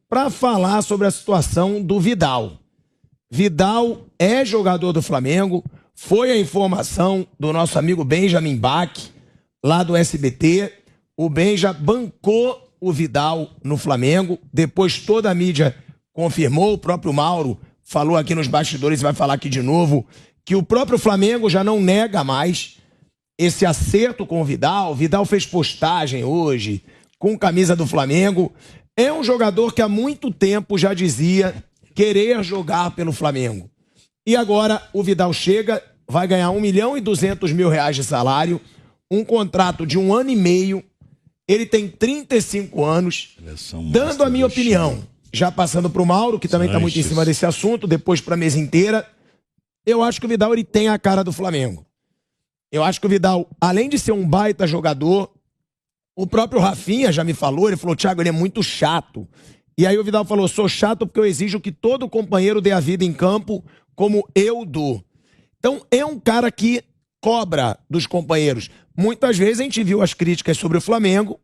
para falar sobre a situação do Vidal. Vidal é jogador do Flamengo, foi a informação do nosso amigo Benjamin Bach, lá do SBT. O Benja bancou o Vidal no Flamengo, depois toda a mídia confirmou, o próprio Mauro falou aqui nos bastidores e vai falar aqui de novo, que o próprio Flamengo já não nega mais esse acerto com o Vidal. O Vidal fez postagem hoje com camisa do Flamengo. É um jogador que há muito tempo já dizia querer jogar pelo Flamengo. E agora o Vidal chega, vai ganhar R$1.200.000 de salário, um contrato de 1 ano e meio. Ele tem 35 anos, dando a minha opinião, já passando para o Mauro, que também está muito em cima desse assunto, depois para a mesa inteira. Eu acho que o Vidal ele tem a cara do Flamengo. Eu acho que o Vidal, além de ser um baita jogador, o próprio Rafinha já me falou, ele falou, Thiago, ele é muito chato. E aí o Vidal falou, sou chato porque eu exijo que todo companheiro dê a vida em campo como eu dou. Então é um cara que cobra dos companheiros. Muitas vezes a gente viu as críticas sobre o Flamengo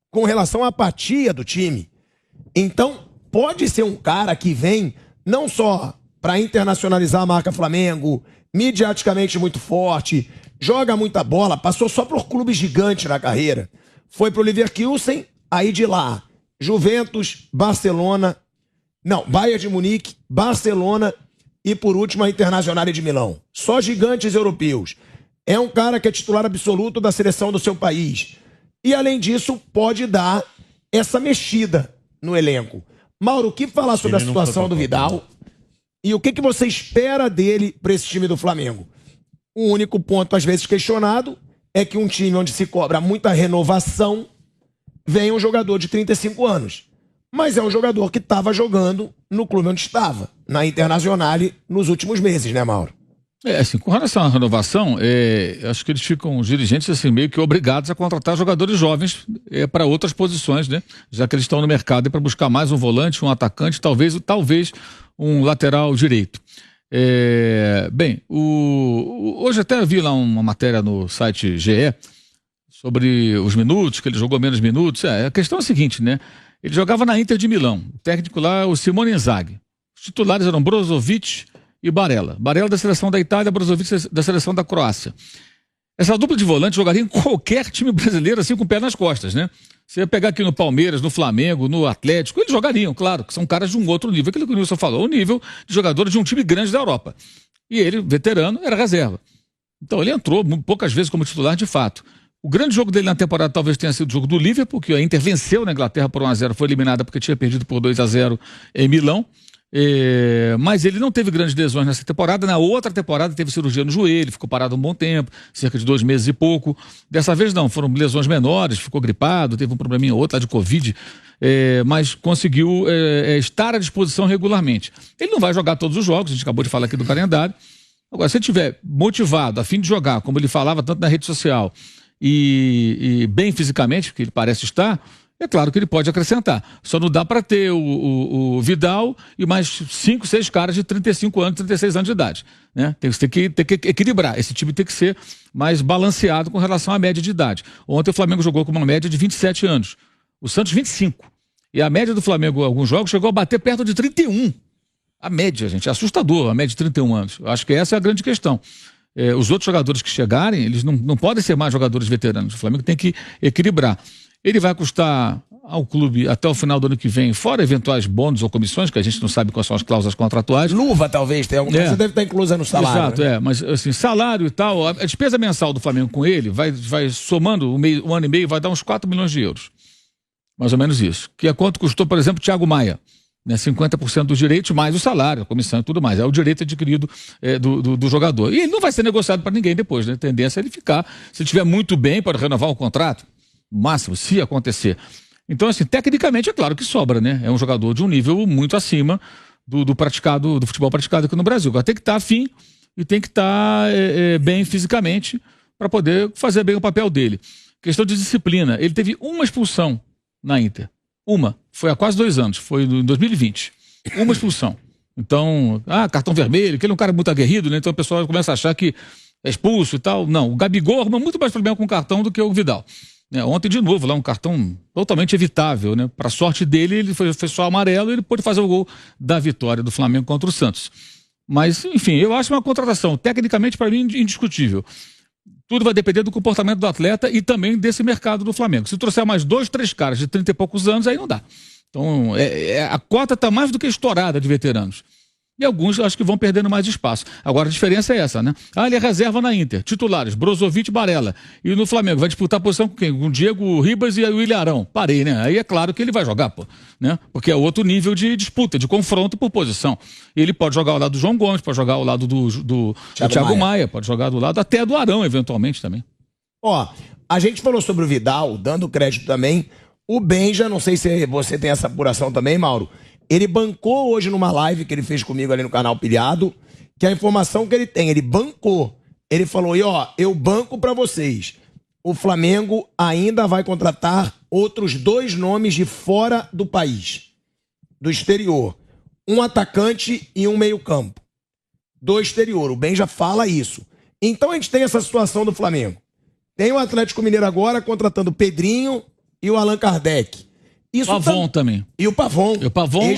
com relação à apatia do time. Então pode ser um cara que vem não só para internacionalizar a marca Flamengo, midiaticamente muito forte, joga muita bola, passou só por clubes gigantes na carreira. Foi pro Leverkusen, aí de lá, Juventus, Barcelona, Bayern de Munique, Barcelona e por último a Internazionale de Milão. Só gigantes europeus. É um cara que é titular absoluto da seleção do seu país. E além disso, pode dar essa mexida no elenco. Mauro, o que falar sobre a situação do Vidal? E o que você espera dele para esse time do Flamengo? O único ponto, às vezes, questionado é que um time onde se cobra muita renovação vem um jogador de 35 anos. Mas é um jogador que estava jogando no clube onde estava, na Internazionale, nos últimos meses, né, Mauro? Assim, com relação à renovação, acho que eles ficam, os dirigentes, assim, meio que obrigados a contratar jogadores jovens para outras posições, né? Já que eles estão no mercado para buscar mais um volante, um atacante, talvez um lateral direito. Hoje até eu vi lá uma matéria no site GE sobre os minutos, que ele jogou menos minutos. A questão é a seguinte, né? Ele jogava na Inter de Milão, o técnico lá, o Simone Inzaghi. Os titulares eram Brozovic e Barella. Barella da seleção da Itália, Brozovic da seleção da Croácia. Essa dupla de volante jogaria em qualquer time brasileiro, assim, com o pé nas costas, né? Você ia pegar aqui no Palmeiras, no Flamengo, no Atlético, eles jogariam, claro, que são caras de um outro nível, aquilo que o Nilson falou, o nível de jogadores de um time grande da Europa. E ele, veterano, era reserva. Então ele entrou poucas vezes como titular de fato. O grande jogo dele na temporada talvez tenha sido o jogo do Liverpool, porque a Inter venceu na Inglaterra por 1-0, foi eliminada porque tinha perdido por 2-0 em Milão. Mas ele não teve grandes lesões nessa temporada. Na outra temporada teve cirurgia no joelho, ficou parado um bom tempo, cerca de 2 meses e pouco. Dessa vez não, foram lesões menores, ficou gripado, teve um probleminha ou outro lá de Covid, mas conseguiu estar à disposição regularmente. Ele não vai jogar todos os jogos, a gente acabou de falar aqui do calendário. Agora, se ele estiver motivado, a fim de jogar, como ele falava tanto na rede social, e bem fisicamente, que ele parece estar, é claro que ele pode acrescentar. Só não dá para ter o Vidal e mais 5, 6 caras de 35 anos, 36 anos de idade, né? Tem que equilibrar. Esse time tem que ser mais balanceado com relação à média de idade. Ontem o Flamengo jogou com uma média de 27 anos. O Santos, 25. E a média do Flamengo, em alguns jogos, chegou a bater perto de 31. A média, gente, é assustador, a média de 31 anos. Eu acho que essa é a grande questão. Os outros jogadores que chegarem, eles não podem ser mais jogadores veteranos. O Flamengo tem que equilibrar. Ele vai custar ao clube até o final do ano que vem, fora eventuais bônus ou comissões, que a gente não sabe quais são as cláusulas contratuais. Luva, talvez, tem alguma coisa, deve estar inclusa no salário. Exato, né? Mas assim, salário e tal, a despesa mensal do Flamengo com ele vai somando um ano e meio, vai dar uns 4 milhões de euros. Mais ou menos isso. Que é quanto custou, por exemplo, Thiago Maia. Né, 50% dos direitos, mais o salário, a comissão e tudo mais. É o direito adquirido do jogador. E ele não vai ser negociado para ninguém depois, né? A tendência é ele ficar. Se ele estiver muito bem, pode renovar o contrato. No máximo, se acontecer. Então, assim, tecnicamente é claro que sobra, né? É um jogador de um nível muito acima do futebol praticado aqui no Brasil. Agora tem que estar afim e tem que estar bem fisicamente para poder fazer bem o papel dele. Questão de disciplina. Ele teve uma expulsão na Inter. Foi há quase 2 anos, foi em 2020. Uma expulsão. Então, cartão vermelho, que ele é um cara muito aguerrido, né? Então o pessoal começa a achar que é expulso e tal. Não, o Gabigol arruma muito mais problema com o cartão do que o Vidal. Ontem, de novo, lá um cartão totalmente evitável, né? Para sorte dele, ele foi só amarelo e ele pôde fazer o gol da vitória do Flamengo contra o Santos. Mas, enfim, eu acho uma contratação, tecnicamente, para mim, indiscutível. Tudo vai depender do comportamento do atleta e também desse mercado do Flamengo. Se trouxer mais 2, 3 caras de 30 e poucos anos, aí não dá. Então, a cota está mais do que estourada de veteranos. E alguns acho que vão perdendo mais espaço. Agora a diferença é essa, né? Ele é reserva na Inter. Titulares, Brozovic e Barella. E no Flamengo vai disputar a posição com quem? Com o Diego Ribas e o Ilharão. Parei, né? Aí é claro que ele vai jogar, pô. Né? Porque é outro nível de disputa, de confronto por posição. E ele pode jogar ao lado do João Gomes, pode jogar ao lado do Thiago Maia, pode jogar do lado até do Arão, eventualmente, também. A gente falou sobre o Vidal, dando crédito também. O Benja, não sei se você tem essa apuração também, Mauro. Ele bancou hoje numa live que ele fez comigo ali no canal Pilhado, que a informação que ele tem, ele bancou. Ele falou, eu banco pra vocês. O Flamengo ainda vai contratar outros 2 nomes de fora do país, do exterior. Um atacante e um meio-campo. Do exterior, o Ben já fala isso. Então a gente tem essa situação do Flamengo. Tem o Atlético Mineiro agora contratando o Pedrinho e o Allan Kardec. O Pavon também. E o Pavon. O Pavon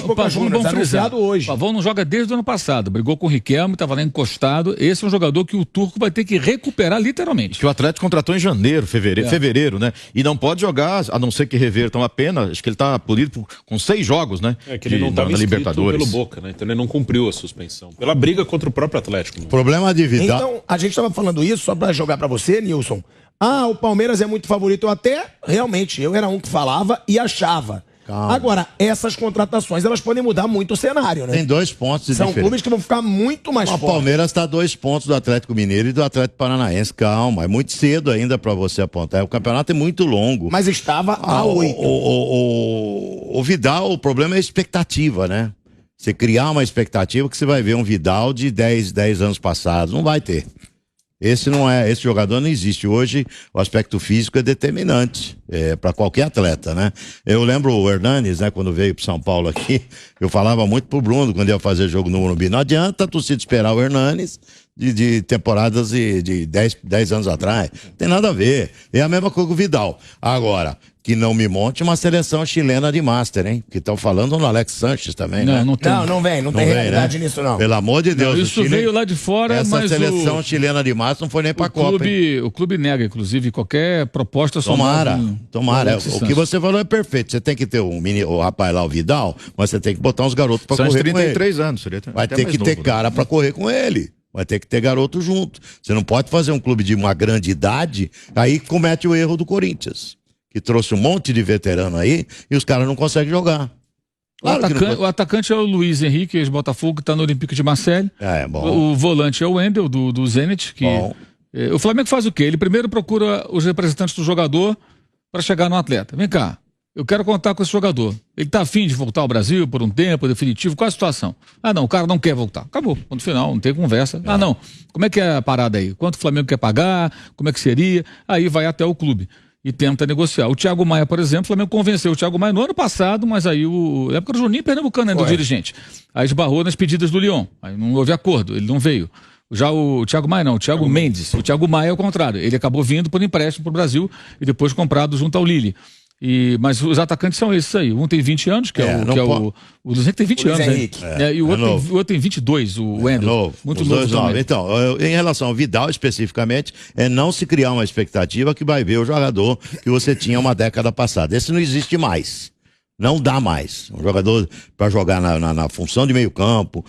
bom frisar. Hoje. O Pavon não joga desde o ano passado. Brigou com o Riquelme, estava lá encostado. Esse é um jogador que o Turco vai ter que recuperar literalmente. Que o Atlético contratou em janeiro, fevereiro, né? E não pode jogar, a não ser que revertam a pena. Acho que ele está punido com 6 jogos, né? Que ele não estava inscrito pelo Boca, né? Então ele não cumpriu a suspensão. Pela briga contra o próprio Atlético. Né? Problema de Vidal. Então, a gente estava falando isso só para jogar para você, Nilson. O Palmeiras é muito favorito. Realmente, eu era um que falava e achava. Calma. Agora, essas contratações, elas podem mudar muito o cenário, né? Tem 2 pontos de São diferença. clubes que vão ficar muito mais fortes. O Palmeiras está a 2 pontos do Atlético Mineiro e do Atlético Paranaense. Calma, é muito cedo ainda para você apontar. O campeonato é muito longo. Mas estava a 8. O Vidal, o problema é a expectativa, né? Você criar uma expectativa que você vai ver um Vidal de 10 anos passados. Não vai ter. Esse jogador não existe. Hoje o aspecto físico é determinante para qualquer atleta, né? Eu lembro o Hernanes, né, quando veio para São Paulo aqui, eu falava muito pro Bruno quando ia fazer jogo no Morumbi. Não adianta a torcida esperar o Hernanes de temporadas de 10 anos atrás. Não tem nada a ver. É a mesma coisa com o Vidal. Agora, que não me monte uma seleção chilena de Master, hein? Que estão falando no Alex Sanches também, né? Não tem realidade nisso, não. Pelo amor de Deus. Isso Chile, veio lá de fora, mas essa seleção chilena de Master não foi nem pra Copa. O clube nega, inclusive, qualquer proposta Tomara. O que você falou é perfeito. Você tem que ter o rapaz lá, o Vidal, mas você tem que botar uns garotos pra correr com ele. 33 anos. Seria vai ter que ter cara pra correr com ele. Vai ter que ter garoto junto. Você não pode fazer um clube de uma grande idade, aí comete o erro do Corinthians, que trouxe um monte de veterano aí e os caras não conseguem jogar. Claro o atacante é o Luiz Henrique, ex-Botafogo, que está no Olympique de Marseille. Bom. O volante é o Wendel, do Zenit. O Flamengo faz o quê? Ele primeiro procura os representantes do jogador para chegar no atleta. Vem cá, eu quero contar com esse jogador. Ele está afim de voltar ao Brasil por um tempo definitivo? Qual a situação? Não, o cara não quer voltar. Acabou, ponto final, não tem conversa. Não, como é que é a parada aí? Quanto o Flamengo quer pagar? Como é que seria? Aí vai até o clube e tenta negociar. O Thiago Maia, por exemplo, o Flamengo convenceu o Thiago Maia no ano passado, mas aí na época do Juninho Pernambucano, né, do dirigente. Aí esbarrou nas pedidas do Lyon. Aí não houve acordo, ele não veio. Já o Thiago Maia não, o Thiago Mendes. O Thiago Maia é o contrário. Ele acabou vindo por empréstimo para o Brasil e depois comprado junto ao Lille. Mas os atacantes são esses aí. Um tem 20 anos, o Luiz Henrique tem 20 anos, né? E o outro tem 22, o Wendel. Muito novo também. Então, em relação ao Vidal especificamente, é não se criar uma expectativa que vai ver o jogador que você tinha uma década passada. Esse não existe mais. Não dá mais. Um jogador para jogar na função de meio campo,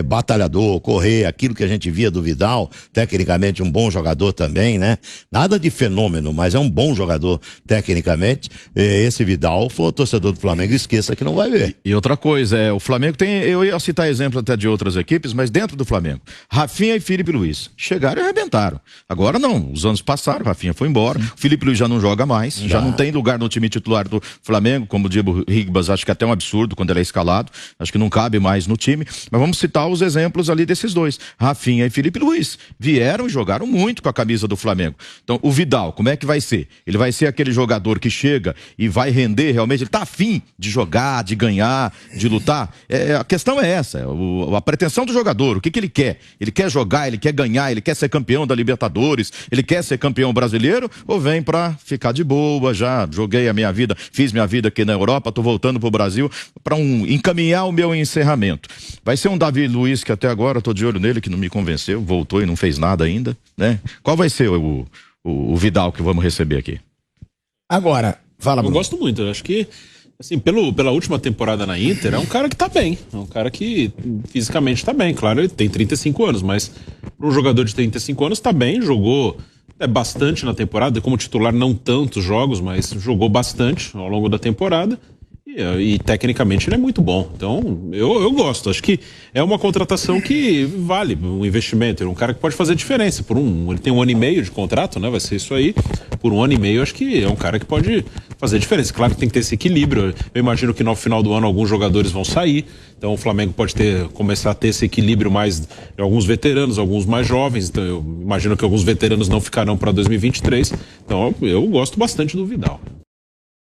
batalhador, correr, aquilo que a gente via do Vidal, tecnicamente um bom jogador também, né? Nada de fenômeno, mas é um bom jogador tecnicamente. Esse Vidal, o torcedor do Flamengo esqueça que não vai ver. E outra coisa, o Flamengo tem, eu ia citar exemplo até de outras equipes, mas dentro do Flamengo, Rafinha e Felipe Luiz chegaram e arrebentaram. Agora não, os anos passaram, Rafinha foi embora, o Felipe Luiz já não joga mais, já não tem lugar no time titular do Flamengo, como o Diego Ribas, acho que até um absurdo quando ele é escalado, acho que não cabe mais no time, mas vamos citar os exemplos ali desses dois, Rafinha e Felipe Luiz, vieram e jogaram muito com a camisa do Flamengo. Então, o Vidal, como é que vai ser? Ele vai ser aquele jogador que chega e vai render realmente, ele tá afim de jogar, de ganhar, de lutar? A questão é essa, a pretensão do jogador, o que ele quer? Ele quer jogar, ele quer ganhar, ele quer ser campeão da Libertadores, ele quer ser campeão brasileiro, ou vem pra ficar de boa, já joguei a minha vida, fiz minha vida aqui na Europa, tô voltando pro Brasil para encaminhar o meu encerramento. Vai ser um Davi Luiz que até agora tô de olho nele, que não me convenceu, voltou e não fez nada ainda, né? Qual vai ser o Vidal que vamos receber aqui? Agora, fala, Bruno. Eu gosto muito, eu acho que assim, pela última temporada na Inter, é um cara que tá bem, é um cara que fisicamente tá bem, claro, ele tem 35 anos, mas para um jogador de 35 anos tá bem, jogou bastante na temporada, como titular não tantos jogos, mas jogou bastante ao longo da temporada e tecnicamente ele é muito bom, então eu gosto, acho que é uma contratação que vale um investimento, é um cara que pode fazer diferença, ele tem 1 ano e meio de contrato, né, vai ser isso aí, por 1 ano e meio acho que é um cara que pode fazer diferença, claro que tem que ter esse equilíbrio, eu imagino que no final do ano alguns jogadores vão sair, então o Flamengo pode começar a ter esse equilíbrio mais de alguns veteranos, alguns mais jovens, então eu imagino que alguns veteranos não ficarão para 2023, então eu gosto bastante do Vidal.